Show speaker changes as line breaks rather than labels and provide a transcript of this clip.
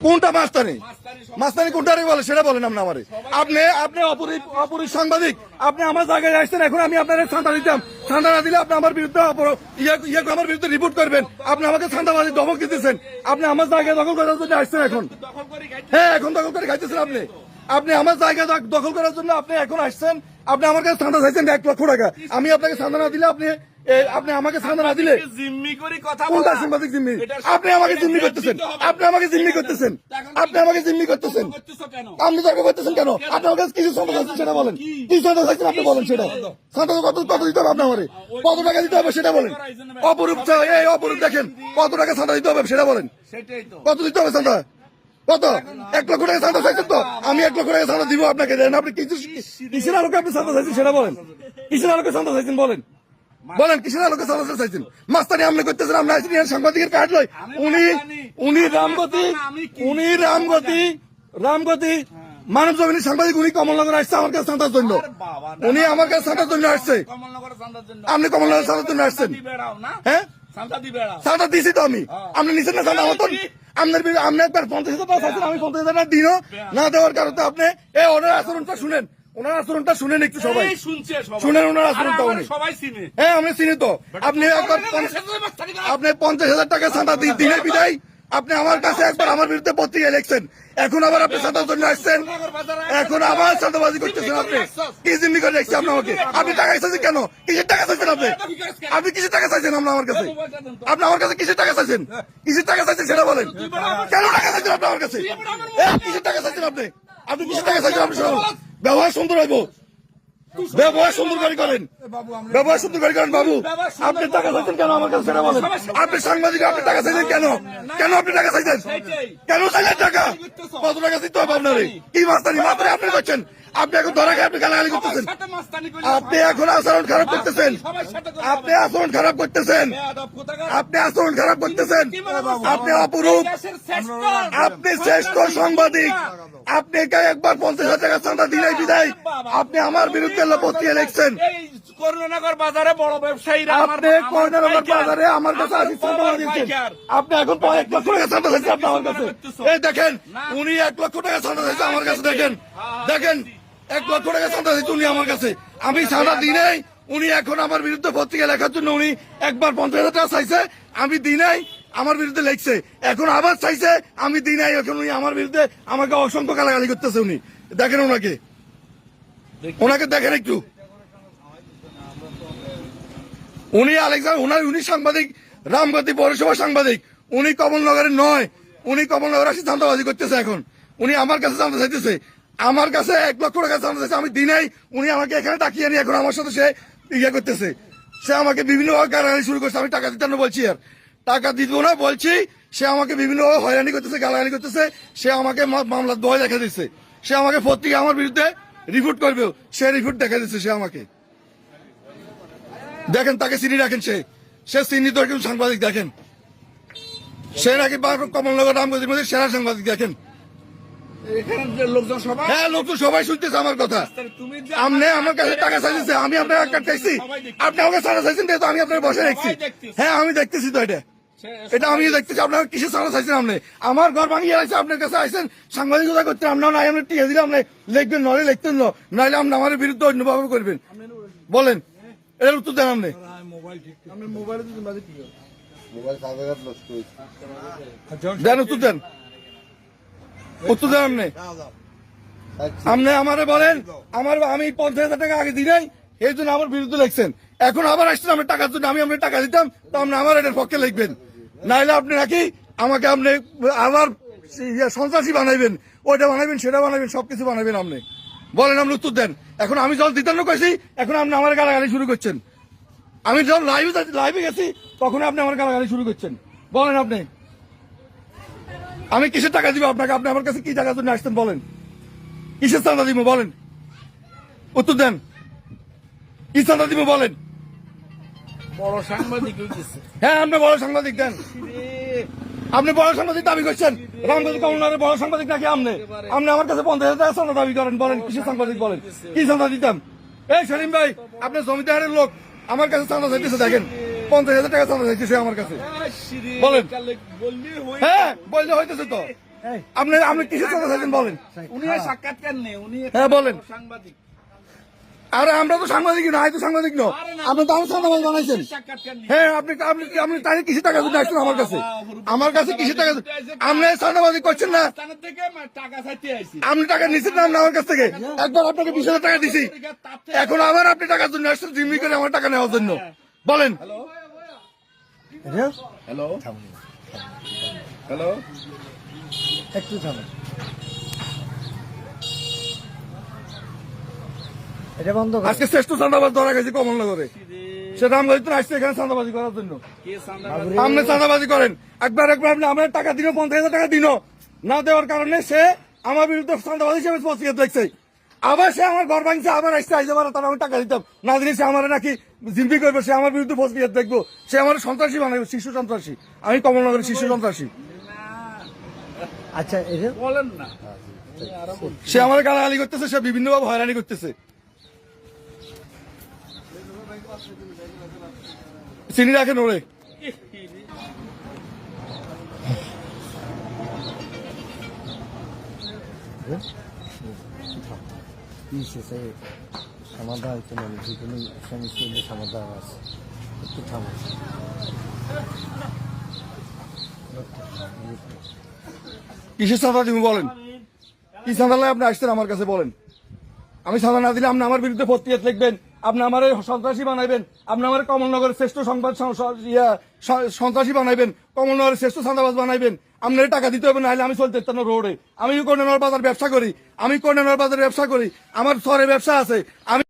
কোনটা মাস্তানি মাস্তানি কোনটা বলে সেটা বলেন আপনি আমারে। আপনি আপনি অপরিক সাংবাদিক, আপনি আমার জায়গায় আসছেন, এখন আমি আপনার ছান্দা দিতাম, ছান্দা না দিলে আপনি আমার বিরুদ্ধে আমার বিরুদ্ধে রিপোর্ট করবেন। আপনি আমাকে ছান্দাবাজি দখল দিতেছেন, আপনি আমার জায়গায় দখল করার জন্য আসছেন এখন। হ্যাঁ, এখন দখল করে খাইতেছেন আপনি। আপনি আমার জায়গা দখল করার জন্য আপনি এখন আসছেন, আপনি আমার কাছে ছান্দা চাইছেন 1 লক্ষ টাকা। আমি আপনাকে ছান্দা না দিলে আপনি আমাকে ছান্দা না দিলে কোনটা সাংবাদিক জিম্মি? আপনি আমাকে জিম্মি করতেছেন, আপনি আমাকে জিম্মি করতেছেন, আপনি আমাকে জিম্মি করতেছেন। আপনি তর্ক করতেছেন কেন? আপনার কাছে কিছু ছান্দা চাইছেন সেটা বলেন, কি ছান্দা চাইছেন আপনি বলেন সেটা। ছান্দা কত দিতে হবে আপনার আমারে, কত টাকা দিতে হবে সেটা বলেন। অপরূপ এই অপরূপ দেখেন কত টাকা ছান্দা দিতে হবে সেটা বলেন। কত দিতে হবে ছান্দা? কত? 1 লক্ষ টাকা ছান্দা চাইছেন তো আমি 1 লক্ষ টাকা ছান্দা দিব আপনাকে। দেন আপনি কিসের আলোকে আপনি ছান্দা চাইছেন সেটা বলেন। কিসের আলোকে ছান্দা চাইছেন বলেন, বলেন কিসের আলোকে ছান্দা চাইছেন? মাস্তানি আপনি করতেছেন, আপনি আসছেন সাংবাদিকের কাজ লয়। উনি রামগতি মানব জমিনের সাংবাদিক, উনি কমলনগর আসছে আমার কাছে ছান্দার জন্য, উনি আমার কাছে ছান্দার জন্য আসছে। আপনি কমলনগর ছান্দার জন্য আসছেন? হ্যাঁ, ছান্দা দিছি তো আমি। আপনি নিচ্ছেন না ছান্দা মতন? আপনি একবার 50,000 টাকা চাইছেন, আমি 50,000 টাকা দিনও না দেওয়ার কারণে আপনি এই ওনার আচরণটা শুনেন, ওনার আচরণটা শুনেন একটু, সবাই শুনেন ওনার আচরণটা। হ্যাঁ, আমি চিনি তো। আপনি একবার আপনি 50,000 টাকা ছান্দা দিনের বিদায় আপনি আমার কাছে একবার আমার বিরুদ্ধে পত্রিকা লিখছেন, এখন আবার আপনি ছান্দার জন্য আসছেন, এখন আবার ছান্দাবাজি করতেছেন। আপনি কি জিম্মি করে রেখেছি আপনি আমাকে? আপনি টাকা চাইছেন কেন? কিসের টাকা চাইছেন আপনি? আপনি কিসের টাকা চাইছেন আপনি আমার কাছে? আপনি আমার কাছে কিসের টাকা চাইছেন? কিসের টাকা চাইছেন সেটা বলেন। কেন টাকা চাইছেন আপনি আমার কাছে? কিসের টাকা চাইছেন আপনি? আপনি কিসের টাকা চাইছেন? আপনি ব্যবহার সুন্দর হইব, ব্যবহার সুন্দর করে করেন, ব্যবহার সুন্দর করে করেন। বাবু, আপনি টাকা চাইছেন কেন আমার কাছে সেটা বলেন। আপনি সাংবাদিক, আপনি টাকা চাইছেন কেন? কেন আপনি টাকা চাইছেন? কেন চাইলেন টাকা? কত টাকা দিতে হবে আপনারে? কি মাস্তানি আপনি করছেন? আপনি এখন ধরা খেয়ে আপনি গালাগালি করতেছেন, আপনি এখন আচরণ খারাপ করতেছেন, আপনি আচরণ খারাপ করতেছেন, আপনি আচরণ খারাপ করতেছেন। আপনি অপরূপ, আপনি শ্রেষ্ঠ সাংবাদিক। আপনি একবার 50,000 টাকা চাঁদা দিলাই বিদায় আপনি আমার বিরুদ্ধে পত্রিকা লিখছেন।
করুণানগর বাজারে বড় ব্যবসায়ীরা,
আপনি করুণানগর বাজারে আমার কাছে আপনি এখন 1 লক্ষ টাকা চাঁদা চাইছেন আপনি আমার কাছে। এই দেখেন, উনি 1 লক্ষ টাকা চাঁদা চাইছে আমার কাছে। দেখেন দেখেন 1 লক্ষ টাকা চাঁদা চাইছে উনি আমার কাছে। আমি চাঁদা দিই নাই, উনি এখন আমার বিরুদ্ধে পত্রিকা লেখার জন্য উনি একবার 50,000 টাকা চাইছে, আমি দিই নাই, আমার বিরুদ্ধে লেখছে। এখন আবার চাইছে, আমি দিই নাই, এখন উনি আমার বিরুদ্ধে আমাকে অসংখ্য গালাগালি করতেছে। উনি দেখেন, ওনাকে দেখেন একটু। উনি উনি সাংবাদিক, রামগতি পৌরসভা সাংবাদিক, উনি কমলনগরের নয়, উনি কমলনগর আসে চাঁদাবাজি করতেছে। এখন উনি আমার কাছে চাঁদা চাইতেছে, আমার কাছে 1 লক্ষ টাকা চাঁদা চাইছে, আমি দিই নাই, উনি আমাকে এখানে ডাকিয়ে নিয়ে এখন আমার সাথে সে ইয়ে করতেছে। সে আমাকে বিভিন্ন গালাগালি শুরু করছে। আমি টাকা দিতে না বলছি, আর টাকা দিব না বলছি, সে আমাকে বিভিন্ন হয়রানি করতেছে, গালাগালি করতেছে। সে আমাকে মামলার ভয় দেখা দিচ্ছে, সে আমাকে পত্রিকা আমার বিরুদ্ধে রিপোর্ট করবে, সে রিপোর্ট দেখা দিচ্ছে। সে আমাকে দেখেন, তাকে চিনি রাখেন, সে চিহ্নিত একজন সাংবাদিক। দেখেন, সে নাকি কমলনগর রামগতির মধ্যে সেরা সাংবাদিক। দেখেন, হ্যাঁ, লোকজন সবাই শুনতেছে আমার কথা। আপনি আমার কাছে টাকা চাইছে, আমি আপনার কার্ড চাইছি, আপনি আমাকে চাঁদা চাইছেন, তো আমি আপনার বসে দেখছি। হ্যাঁ, আমি দেখতেছি তো, এটা আমি দেখতেছি। আপনার কিসের চাঁদা চাইছেন? আপনি আমার ঘর ভাঙিয়ে আছে, আপনার কাছে আসছেন সাংবাদিকতা করতে। আপনার নাই, আপনি টিকে দিলে আপনি লিখবেন, নয় লিখতেন না, নাহলে আপনি আমার বিরুদ্ধে অন্যভাবে করবেন। বলেন, এর উত্তর দেন আপনি। দেন উত্তর দেন, উত্তর দেন আপনি। আপনি আমারে বলেন, আমি 50,000 টাকা আগে দিই নাই, এই জন্য আমার বিরুদ্ধে লিখছেন। এখন আবার আসছেন আমার টাকার জন্য, আমি আপনার টাকা দিতাম, তো আপনি আমার এটার পক্ষে লিখবেন। নাইলে আপনি নাকি আমাকে আপনি আবার সন্ত্রাসী বানাইবেন, ওইটা বানাইবেন, সেটা বানাইবেন, সবকিছু বানাইবেন। আপনি বলেন, আপনি উত্তর দেন। এখন আমি যখন দিতাম না কইছি, এখন আপনি আমার গালাগালি শুরু করছেন। আমি যখন লাইভে গেছি, তখন আপনি আমার গালাগালি শুরু করছেন। বলেন আপনি, আমি কিসের টাকা দিব আপনাকে? আপনি আমার কাছে কি টাকার জন্য আসতেন বলেন? কিসের চাঁদা দিব বলেন? উত্তর দেন, কি চাঁদা দিব বলেন?
বড় সাংবাদিক।
হ্যাঁ, আপনি বড় সাংবাদিক। দেন, আপনি বড় সাংবাদিক দাবি করছেন। রামগতি কমলনগরের বড় সাংবাদিক নাকি আপনি? আপনি আমার কাছে 50,000 টাকা চাঁদা দাবি করেন। বলেন, কিসের সাংবাদিক বলেন? কি চাঁদা দিতাম? এই সেলিম ভাই, আপনি জমিদারের লোক, আমার কাছে চাঁদা চাইতেছে। দেখেন, 50,000 টাকা চাঁদা চাইতেছে আমার কাছে। বলেন, হ্যাঁ, বললে হইতেছে তো। আপনি আপনি কিসের চাঁদা চাইছেন বলেন?
উনি সাক্ষাৎকার নেই, উনি
হ্যাঁ বলেন।
সাংবাদিক।
আরে আমরা তো সাংবাদিক না, তো সাংবাদিক ন, আপনি তো আমার চাঁদাবাজ বানাইছেন।
সাক্ষাৎকার নেই।
হ্যাঁ আপনি আপনি আপনি তাই কিসের টাকা জন্য আসছেন আমার কাছে? আমার কাছে কিসের টাকা? আপনি চাঁদাবাজি করছেন না,
স্থানের থেকে টাকা চাইতে আইছি।
আপনি টাকা নিচ্ছেন না আমার কাছ থেকে। একবার আপনাকে 20,000 টাকা দিছি, এখন আবার আপনি টাকার জন্য আসছেন জিম্মি করে আমার টাকা নেওয়ার জন্য। বলেন
হ্যালো হ্যালো হ্যালো,
একটু থামো, এটা বন্ধ করো।
আজকে শ্রেষ্ঠ চাঁদাবাজ ধরা গেছে কমলনগরে, সেটা আমি তো আসছে এখানে চাঁদাবাজি করার জন্য।
কে চাঁদা?
আপনি চাঁদাবাজি করেন, একবার আপনি আমার টাকা দিন, 50,000 টাকা দিন, না দেওয়ার কারণে সে আমার বিরুদ্ধে চাঁদাবাজি হিসেবে পচিয়ে দেখছে। আবার সে আমার ঘর ভাঙছে, আবার আসছে, আইসে পারে তার আমি টাকা দিতাম না দিলে সে আমার নাকি জিম্পি করবে, সে আমার বিরুদ্ধে পচিয়ে দেখবো, সে আমার সন্ত্রাসী বানাবে, শিশু সন্ত্রাসী। আমি কমলনগরের শিশু সন্ত্রাসী।
আচ্ছা এটা
বলেন না, উনি আরো
সে আমার গালাগালি করতেছে, সে বিভিন্নভাবে হয়রানি করতেছে। চিনি রাখেন ওরে।
সমাধান হইতে মানে যে কোনো সমস্যা সমাধান আছে, একটু থামো।
কিসের চাঁদা তুমি বলেন? কি চাঁদা লাগে আপনি আসছেন আমার কাছে বলেন? আমি চাঁদা না দিলে আপনি আমার বিরুদ্ধে প্রতিবাদ লিখবেন, আপনি আমার সন্ত্রাসী বানাইবেন, আপনি আমার কমলনগরের শ্রেষ্ঠ সংবাদ সন্ত্রাসী বানাইবেন, কমলনগরের শ্রেষ্ঠ চাঁদাবাজ বানাইবেন। আপনার টাকা দিতে হবে, না হলে আমি চলতে পারতাম না রোডে। আমি কর্ণনগর বাজার ব্যবসা করি, আমি কর্ণনগর বাজারে ব্যবসা করি, আমার শহরে ব্যবসা আছে। আমি